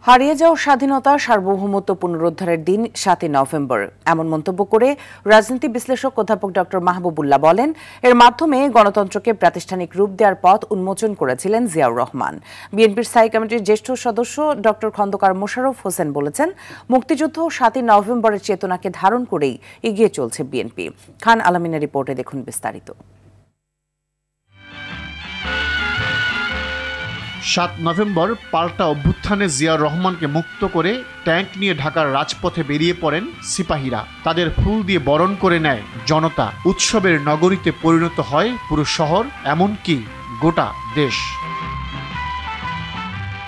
হারিয়ে যাওয়া স্বাধীনতা সার্বভৌমত্ব পুনরুদ্ধারের দিন 7 নভেম্বর এমন মন্তব্য করে রাজনীতি বিশ্লেষক অধ্যাপক ডক্টর মাহবুবুল্লাহ বলেন, এর মাধ্যমে গণতন্ত্রকে প্রাতিষ্ঠানিক রূপ দেওয়ার পথ উন্মোচন করেছিলেন জিয়াউর রহমান। বিএনপির স্থায়ী কমিটির জ্যেষ্ঠ সদস্য ডক্টর খন্দকার মোশাররফ হোসেন বলেছেন, মুক্তিযুদ্ধ 7 নভেম্বরের চেতনাকে ধারণ করেই এগিয়ে চলছে বিএনপি। খান আলমিনের রিপোর্টে দেখুন বিস্তারিত। 7 নভেম্বর পাল্টা অভ্যুত্থানে জিয়াউর রহমানকে মুক্ত করে ট্যাঙ্ক নিয়ে ঢাকার রাজপথে বেরিয়ে পড়েন সিপাহীরা। তাদের ফুল দিয়ে বরণ করে নেয় জনতা। উৎসবের নগরীতে পরিণত হয় পুরো শহর, এমনকি গোটা দেশ।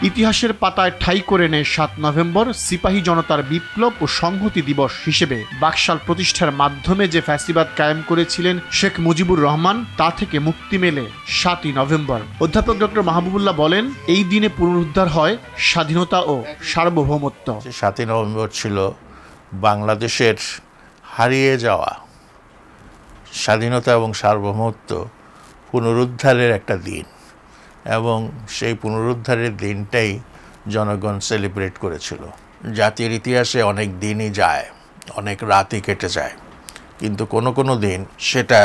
ইতিহাসের পাতায় ঠাঁই করে নেয় 7 নভেম্বর সিপাহী জনতার বিপ্লব ও সংহতি দিবস হিসেবে। বাকশাল প্রতিষ্ঠার মাধ্যমে যে ফ্যাসিবাদ কায়েম করেছিলেন শেখ মুজিবুর রহমান, তা থেকে মুক্তি মেলে 7 নভেম্বর। অধ্যাপক ডক্টর মাহবুবুল্লাহ বলেন, এই দিনে পুনরুদ্ধার হয় স্বাধীনতা ও সার্বভৌমত্ব। 7 নভেম্বর ছিল বাংলাদেশের হারিয়ে যাওয়া স্বাধীনতা এবং সার্বভৌমত্ব পুনরুদ্ধারের একটা দিন, এবং সেই পুনরুদ্ধারের দিনটাই জনগণ সেলিব্রেট করেছিল। জাতির ইতিহাসে অনেক দিনই যায়, অনেক রাতই কেটে যায়, কিন্তু কোনো দিন সেটা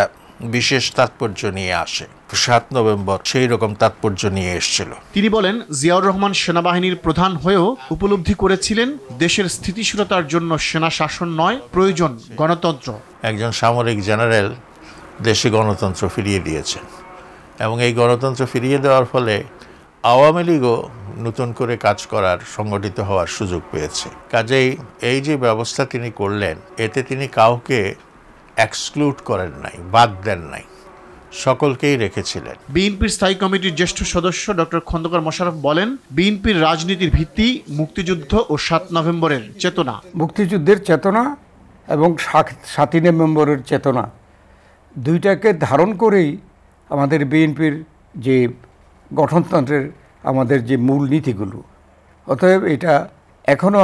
বিশেষ তাৎপর্য নিয়ে আসে। 7 নভেম্বর সেই রকম তাৎপর্য নিয়ে এসেছিল। তিনি বলেন, জিয়াউর রহমান সেনাবাহিনীর প্রধান হয়েও উপলব্ধি করেছিলেন দেশের স্থিতিশীলতার জন্য সেনা শাসন নয়, প্রয়োজন গণতন্ত্র। একজন সামরিক জেনারেল দেশে গণতন্ত্র ফিরিয়ে দিয়েছেন, এবং এই গণতন্ত্র ফিরিয়ে দেওয়ার ফলে আওয়ামী লীগও নতুন করে কাজ করার, সংগঠিত হওয়ার সুযোগ পেয়েছে। কাজেই এই যে ব্যবস্থা তিনি করলেন, এতে তিনি কাউকে এক্সক্লুড করেন নাই, বাদ দেন নাই, সকলকেই রেখেছিলেন। বিএনপির স্থায়ী কমিটির জ্যেষ্ঠ সদস্য ডক্টর খন্দকার মোশাররফ বলেন, বিএনপির রাজনীতির ভিত্তি মুক্তিযুদ্ধ ও 7 নভেম্বরের চেতনা। মুক্তিযুদ্ধের চেতনা এবং 7 নভেম্বরের চেতনা দুইটাকে ধারণ করেই আমাদের বিএনপির যে গঠনতন্ত্রের আমাদের যে মূল নীতিগুলো। অতএব এটা এখনও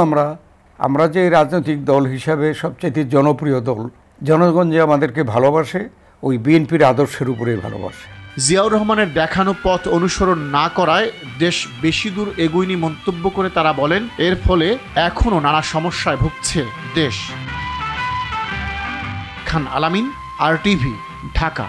আমরা যে রাজনৈতিক দল হিসাবে সবচেয়ে জনপ্রিয় দল, জনগণ যে আমাদেরকে ভালোবাসে, ওই বিএনপির আদর্শের উপরেই ভালোবাসে। জিয়াউর রহমানের দেখানো পথ অনুসরণ না করায় দেশ বেশি দূর এগোয়নি মন্তব্য করে তারা বলেন, এর ফলে এখনও নানা সমস্যায় ভুগছে দেশ। খান আলামিন, RTV, ঢাকা।